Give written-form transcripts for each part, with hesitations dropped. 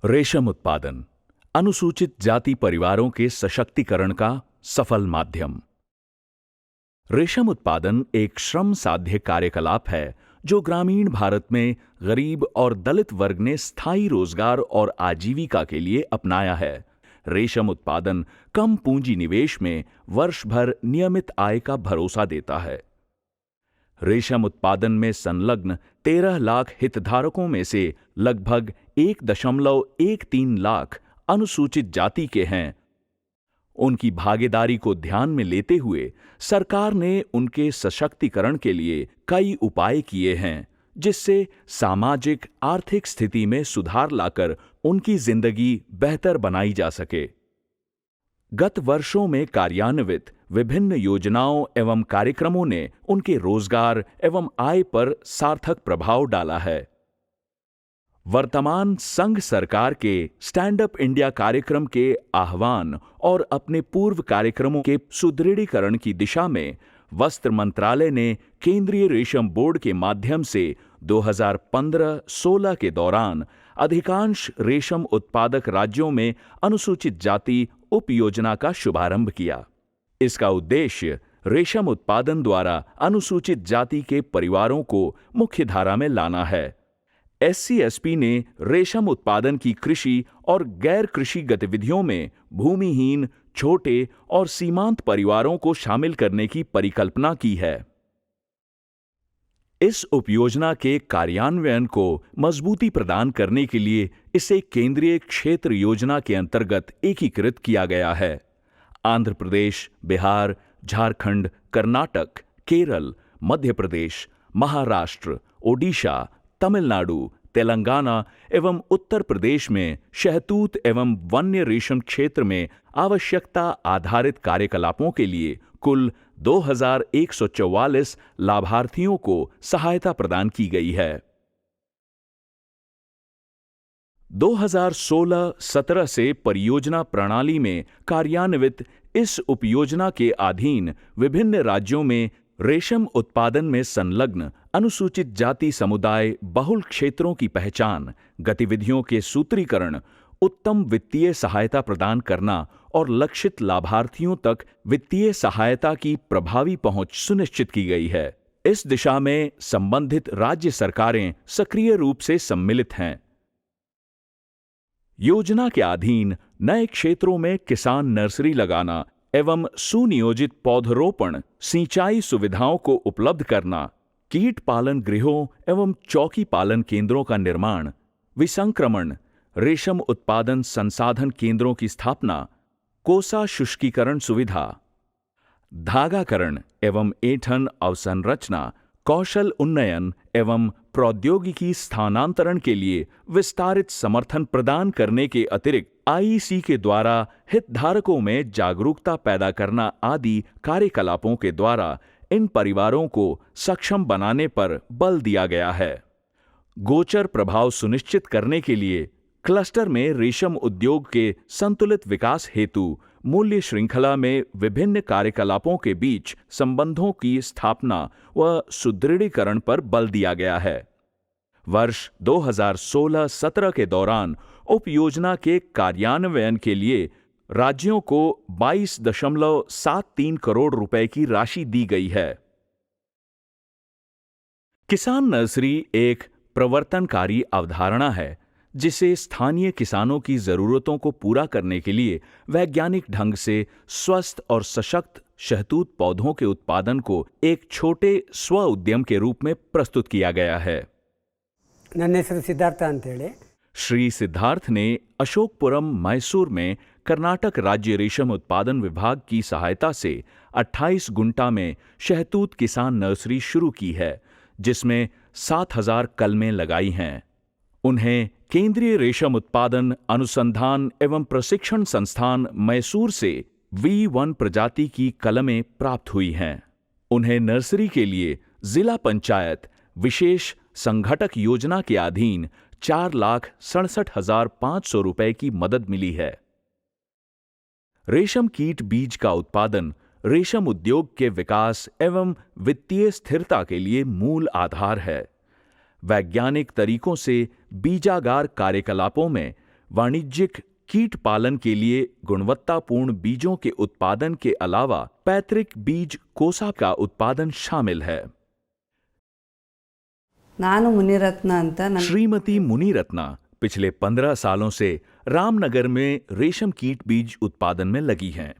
रेशम उत्पादन अनुसूचित जाति परिवारों के सशक्तिकरण का सफल माध्यम। रेशम उत्पादन एक श्रम साध्य कार्यकलाप है जो ग्रामीण भारत में गरीब और दलित वर्ग ने स्थायी रोजगार और आजीविका के लिए अपनाया है। रेशम उत्पादन कम पूंजी निवेश में वर्ष भर नियमित आय का भरोसा देता है। रेशम उत्पादन में संलग्न 13 लाख हितधारकों में से लगभग 1.13 लाख अनुसूचित जाति के हैं। उनकी भागीदारी को ध्यान में लेते हुए सरकार ने उनके सशक्तिकरण के लिए कई उपाय किए हैं, जिससे सामाजिक आर्थिक स्थिति में सुधार लाकर उनकी जिंदगी बेहतर बनाई जा सके। गत वर्षों में कार्यान्वित विभिन्न योजनाओं एवं कार्यक्रमों ने उनके रोजगार एवं आय पर सार्थक प्रभाव डाला है। वर्तमान संघ सरकार के स्टैंड अप इंडिया कार्यक्रम के आह्वान और अपने पूर्व कार्यक्रमों के सुदृढ़ीकरण की दिशा में वस्त्र मंत्रालय ने केंद्रीय रेशम बोर्ड के माध्यम से 2015-16 के दौरान अधिकांश रेशम उत्पादक राज्यों में अनुसूचित जाति उपयोजना का शुभारंभ किया। इसका उद्देश्य रेशम उत्पादन द्वारा अनुसूचित जाति के परिवारों को मुख्यधारा में लाना है। SCSP ने रेशम उत्पादन की कृषि और गैर कृषि गतिविधियों में भूमिहीन, छोटे और सीमांत परिवारों को शामिल करने की परिकल्पना की है। इस उपयोजना के कार्यान्वयन को मजबूती प्रदान करने के लिए इसे केंद्रीय क्षेत्र योजना के अंतर्गत एकीकृत किया गया है। आंध्र प्रदेश, बिहार, झारखंड, कर्नाटक, केरल, मध्य प्रदेश, महाराष्ट्र, ओडिशा, तमिलनाडु, तेलंगाना एवं उत्तर प्रदेश में शहतूत एवं वन्य रेशम क्षेत्र में आवश्यकता आधारित कार्यकलापों के लिए कुल 2144 लाभार्थियों को सहायता प्रदान की गई है। 2016-17 से परियोजना प्रणाली में कार्यान्वित इस उपयोजना के अधीन विभिन्न राज्यों में रेशम उत्पादन में संलग्न अनुसूचित जाति समुदाय बहुल क्षेत्रों की पहचान, गतिविधियों के सूत्रीकरण, उत्तम वित्तीय सहायता प्रदान करना और लक्षित लाभार्थियों तक वित्तीय सहायता की प्रभावी पहुंच सुनिश्चित की गई है। इस दिशा में संबंधित राज्य सरकारें सक्रिय रूप से सम्मिलित हैं। योजना के अधीन नए क्षेत्रों में किसान नर्सरी लगाना एवं सुनियोजित पौधरोपण, सिंचाई सुविधाओं को उपलब्ध करना, कीट पालन गृहों एवं चौकी पालन केंद्रों का निर्माण, विसंक्रमण, रेशम उत्पादन संसाधन केंद्रों की स्थापना, कोसा शुष्कीकरण सुविधा, धागाकरण एवं ऐंठन अवसंरचना, कौशल उन्नयन एवं प्रौद्योगिकी स्थानांतरण के लिए विस्तारित समर्थन प्रदान करने के अतिरिक्त IEC के द्वारा हितधारकों में जागरूकता पैदा करना आदि कार्यकलापों के द्वारा इन परिवारों को सक्षम बनाने पर बल दिया गया है। गोचर प्रभाव सुनिश्चित करने के लिए क्लस्टर में रेशम उद्योग के संतुलित विकास हेतु मूल्य श्रृंखला में विभिन्न कार्यकलापों के बीच संबंधों की स्थापना व सुदृढ़ीकरण पर बल दिया गया है। वर्ष 2016-17 के दौरान उपयोजना के कार्यान्वयन के लिए राज्यों को 22.73 करोड़ रुपए की राशि दी गई है। किसान नर्सरी एक प्रवर्तनकारी अवधारणा है जिसे स्थानीय किसानों की जरूरतों को पूरा करने के लिए वैज्ञानिक ढंग से स्वस्थ और सशक्त शहतूत पौधों के उत्पादन को एक छोटे स्व उद्यम के रूप में प्रस्तुत किया गया है। ನನ್ನ ಹೆಸರು ಸಿದ್ಧಾರ್ಥ ಅಂತೇಳಿ। श्री सिद्धार्थ ने अशोकपुरम, मैसूर में कर्नाटक राज्य रेशम उत्पादन विभाग की सहायता से 28 गुंटा में शहतूत किसान नर्सरी शुरू की है, जिसमें 7000 कलमें लगाई हैं। उन्हें केंद्रीय रेशम उत्पादन अनुसंधान एवं प्रशिक्षण संस्थान मैसूर से V1 प्रजाति की कलमें प्राप्त हुई हैं। उन्हें नर्सरी के लिए जिला पंचायत विशेष संघटक योजना के अधीन 4,67,500 रुपए की मदद मिली है। रेशम कीट बीज का उत्पादन रेशम उद्योग के विकास एवं वित्तीय स्थिरता के लिए मूल आधार है। वैज्ञानिक तरीकों से बीजागार कार्यकलापों में वाणिज्यिक कीट पालन के लिए गुणवत्तापूर्ण बीजों के उत्पादन के अलावा पैतृक बीज कोसा का उत्पादन शामिल है। ನಾನು ಮುನಿರತ್ನ ಅಂತ ನನ್ನ श्रीमती मुनिरत्ना पिछले 15 सालों से रामनगर में रेशम कीट बीज उत्पादन में लगी हैं।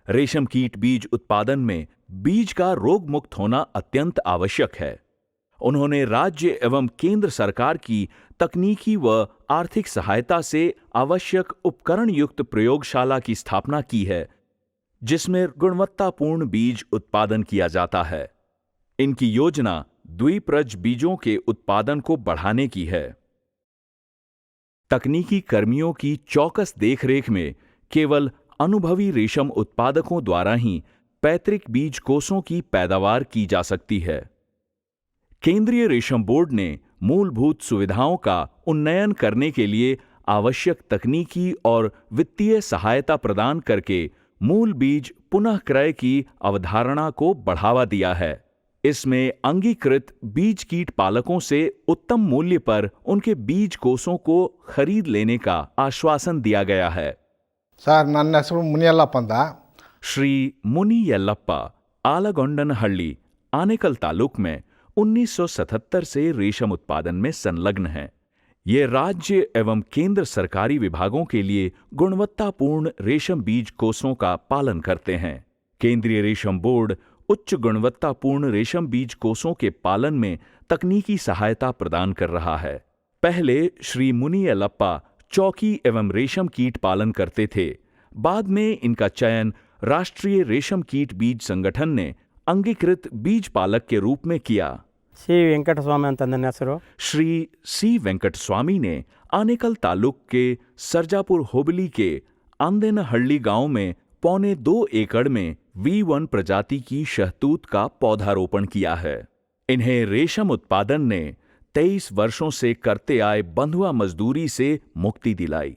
रेशम कीट बीज उत्पादन में बीज का रोग मुक्त होना अत्यंत आवश्यक है। उन्होंने राज्य एवं केंद्र सरकार की तकनीकी व आर्थिक सहायता से आवश्यक उपकरण युक्त प्रयोगशाला की स्थापना की है, जिसमें गुणवत्तापूर्ण बीज उत्पादन किया जाता है। इनकी योजना द्विप्रज बीजों के उत्पादन को बढ़ाने की है। तकनीकी कर्मियों की चौकस देखरेख में केवल अनुभवी रेशम उत्पादकों द्वारा ही पैतृक बीज कोषों की पैदावार की जा सकती है। केंद्रीय रेशम बोर्ड ने मूलभूत सुविधाओं का उन्नयन करने के लिए आवश्यक तकनीकी और वित्तीय सहायता प्रदान करके मूल बीज पुनः क्रय की अवधारणा को बढ़ावा दिया है। इसमें अंगीकृत बीज कीट पालकों से उत्तम मूल्य पर उनके बीज कोषों को खरीद लेने का आश्वासन दिया गया है। ಸರ್ ನನ್ನ ಹೆಸರು ಮುನಿಯಲ್ಲಪ್ಪ ಅಂತ श्री मुनि यल्लप्पा आलागोंडनहल्ली आनेकल तालुक में 1977 से रेशम उत्पादन में संलग्न हैं। ये राज्य एवं केंद्र सरकारी विभागों के लिए गुणवत्तापूर्ण रेशम बीज कोषों का पालन करते हैं। केंद्रीय रेशम बोर्ड उच्च गुणवत्तापूर्ण रेशम बीज कोषों के पालन में तकनीकी सहायता प्रदान कर रहा है। पहले श्री मुनि यल्लप्पा चौकी एवं रेशम कीट पालन करते थे। बाद में इनका चयन राष्ट्रीय रेशम कीट बीज संगठन ने अंगीकृत बीज पालक के रूप में किया। ಸಿ ವೆಂಕಟಸ್ವಾಮಿ ಅಂತ ನನ್ನ ಹೆಸರು. श्री सी वेंकट स्वामी ने आनेकल तालुक के सरजापुर होबली के आंदेनहल्ली गांव में 2.25 एकड़ में V1 प्रजाति की शहतूत का पौधारोपण किया है। इन्हें रेशम उत्पादन ने 23 वर्षों से करते आए बंधुआ मजदूरी से मुक्ति दिलाई।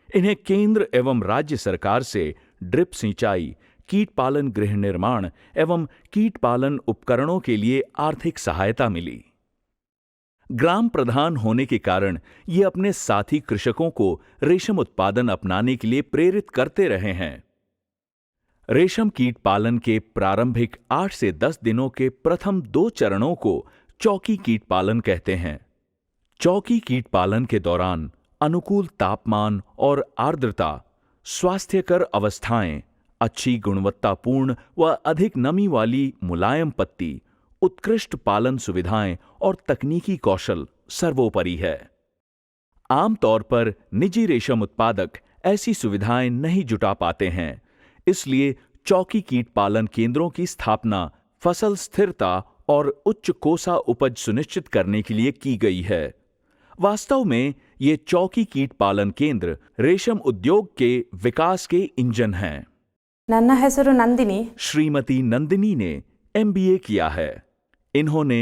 इन्हें केंद्र एवं राज्य सरकार से ड्रिप सिंचाई, कीट पालन गृह निर्माण एवं कीट पालन उपकरणों के लिए आर्थिक सहायता मिली। ग्राम प्रधान होने के कारण ये अपने साथी कृषकों को रेशम उत्पादन अपनाने के लिए प्रेरित करते रहे हैं। रेशम कीट पालन के प्रारंभिक 8 से 10 दिनों के प्रथम 2 चरणों को चौकी कीट पालन कहते हैं। चौकी कीट पालन के दौरान अनुकूल तापमान और आर्द्रता, स्वास्थ्यकर अवस्थाएं, अच्छी गुणवत्तापूर्ण व अधिक नमी वाली मुलायम पत्ती, उत्कृष्ट पालन सुविधाएं और तकनीकी कौशल सर्वोपरि है। आमतौर पर निजी रेशम उत्पादक ऐसी सुविधाएं नहीं जुटा पाते हैं, इसलिए चौकी कीट पालन केंद्रों की स्थापना फसल स्थिरता और उच्च कोसा उपज सुनिश्चित करने के लिए की गई है। वास्तव में ये चौकी कीट पालन केंद्र रेशम उद्योग के विकास के इंजन हैं। ನನ್ನ ಹೆಸರು ನಂದಿನಿ. श्रीमती नंदिनी ने MBA किया है। इन्होंने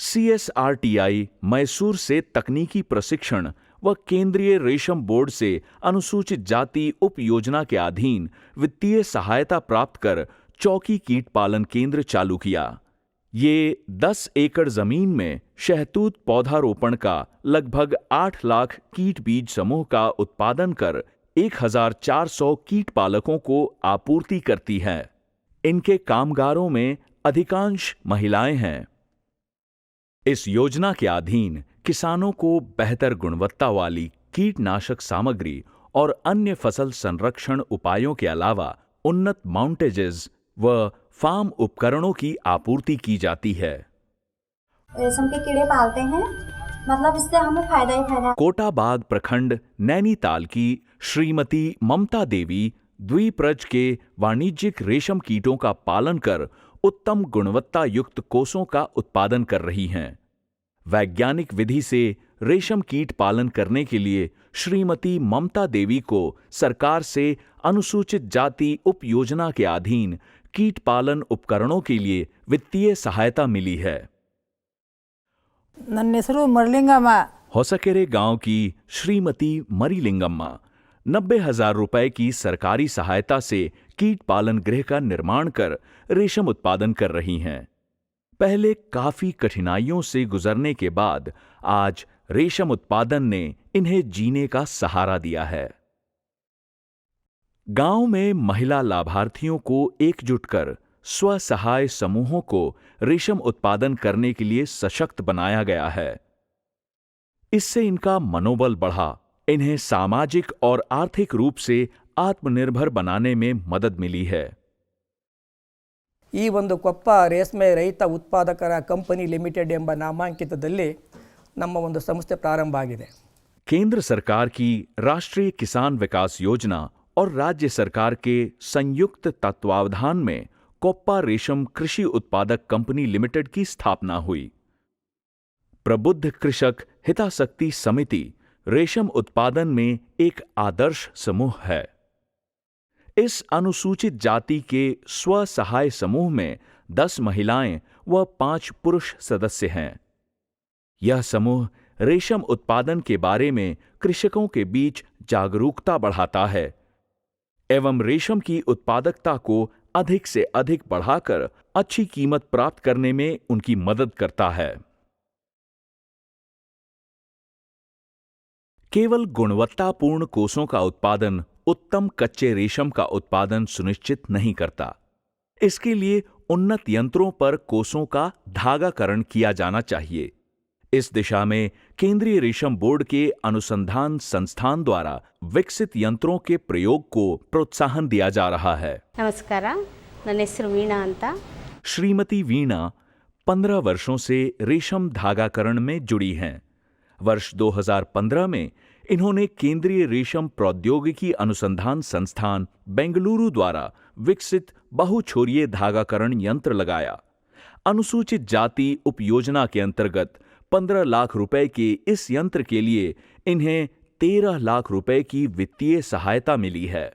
CSRTI मैसूर से तकनीकी प्रशिक्षण व केंद्रीय रेशम बोर्ड से अनुसूचित जाति उप योजना के अधीन वित्तीय सहायता प्राप्त कर चौकी कीट पालन केंद्र चालू किया। ये 10 एकड़ जमीन में शहतूत पौधारोपण का लगभग 8 लाख कीट बीज समूह का उत्पादन कर 1400 कीट पालकों को आपूर्ति करती है। इनके कामगारों में अधिकांश महिलाएं हैं। इस योजना के अधीन किसानों को बेहतर गुणवत्ता वाली कीटनाशक सामग्री और अन्य फसल संरक्षण उपायों के अलावा उन्नत माउंटेजेस व फार्म उपकरणों की आपूर्ति की जाती है। रेशम के कीड़े पालते हैं, मतलब इससे हमें फायदा ही फायदा। कोटाबाग प्रखंड नैनीताल की श्रीमती ममता देवी द्विप्रज के वाणिज्यिक रेशम कीटों का पालन कर उत्तम गुणवत्ता युक्त कोषों का उत्पादन कर रही हैं। वैज्ञानिक विधि से रेशम कीट पालन करने के लिए श्रीमती ममता देवी को सरकार से अनुसूचित जाति उप योजना के अधीन कीट पालन उपकरणों के लिए वित्तीय सहायता मिली है। ನನ್ನ ಹೆಸರು ಮರಲಿಂಗಮ್ಮ. होसकेरे गांव की श्रीमती मरीलिंगम्मा 90,000 रुपए की सरकारी सहायता से कीट पालन गृह का निर्माण कर रेशम उत्पादन कर रही हैं। पहले काफी कठिनाइयों से गुजरने के बाद आज रेशम उत्पादन ने इन्हें जीने का सहारा दिया है। गांव में महिला लाभार्थियों को एकजुट कर स्व-सहाय समूहों को रेशम उत्पादन करने के लिए सशक्त बनाया गया है। इससे इनका मनोबल बढ़ा, इन्हें सामाजिक और आर्थिक रूप से आत्मनिर्भर बनाने में मदद मिली है। ಈ ಒಂದು ಕೊಪ್ಪ ರೇಷ್ಮೆ ರೈತ ಉತ್ಪಾದಕರ ಕಂಪನಿ ಲಿಮಿಟೆಡ್ ಎಂಬ ನಾಮಾಂಕಿತದಲ್ಲಿ ನಮ್ಮ ಒಂದು ಸಂಸ್ಥೆ ಪ್ರಾರಂಭ ಆಗಿದೆ। केंद्र सरकार की राष्ट्रीय किसान विकास योजना और राज्य सरकार के संयुक्त तत्वावधान में कोप्पा रेशम कृषि उत्पादक कंपनी लिमिटेड की स्थापना हुई। प्रबुद्ध कृषक हितासक्ति समिति रेशम उत्पादन में एक आदर्श समूह है। इस अनुसूचित जाति के स्व सहाय समूह में 10 महिलाएं व 5 पुरुष सदस्य हैं। यह समूह रेशम उत्पादन के बारे में कृषकों के बीच जागरूकता बढ़ाता है एवं रेशम की उत्पादकता को अधिक से अधिक बढ़ाकर अच्छी कीमत प्राप्त करने में उनकी मदद करता है। केवल गुणवत्तापूर्ण कोसों का उत्पादन उत्तम कच्चे रेशम का उत्पादन सुनिश्चित नहीं करता। इसके लिए उन्नत यंत्रों पर कोसों का धागाकरण किया जाना चाहिए। इस दिशा में केंद्रीय रेशम बोर्ड के अनुसंधान संस्थान द्वारा विकसित यंत्रों के प्रयोग को प्रोत्साहन दिया जा रहा है। ನಮಸ್ಕಾರ, ನನ್ನ ಹೆಸರು ವೀಣಾ ಅಂತ। श्रीमती वीणा 15 वर्षों से रेशम धागाकरण में जुड़ी हैं। वर्ष 2015 में इन्होंने केंद्रीय रेशम प्रौद्योगिकी अनुसंधान संस्थान बेंगलुरु द्वारा विकसित बहुछोरिये धागाकरण यंत्र लगाया। अनुसूचित जाति उपयोजना के अंतर्गत 15 लाख रुपए के इस यंत्र के लिए इन्हें 13 लाख रुपए की वित्तीय सहायता मिली है।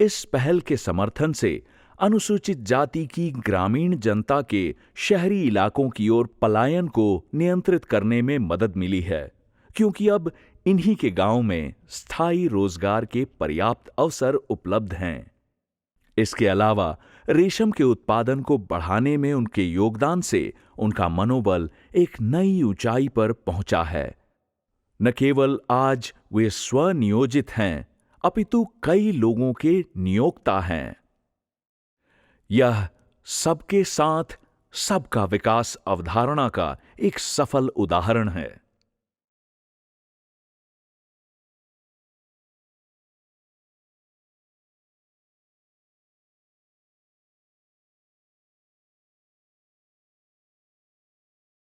इस पहल के समर्थन से अनुसूचित जाति की ग्रामीण जनता के शहरी इलाकों की ओर पलायन को नियंत्रित करने में मदद मिली है, क्योंकि अब इन्हीं के गांव में स्थायी रोजगार के पर्याप्त अवसर उपलब्ध हैं। इसके अलावा रेशम के उत्पादन को बढ़ाने में उनके योगदान से उनका मनोबल एक नई ऊंचाई पर पहुंचा है। न केवल आज वे स्वनियोजित हैं, अपितु कई लोगों के नियोक्ता हैं। यह सबके साथ सबका विकास अवधारणा का एक सफल उदाहरण है।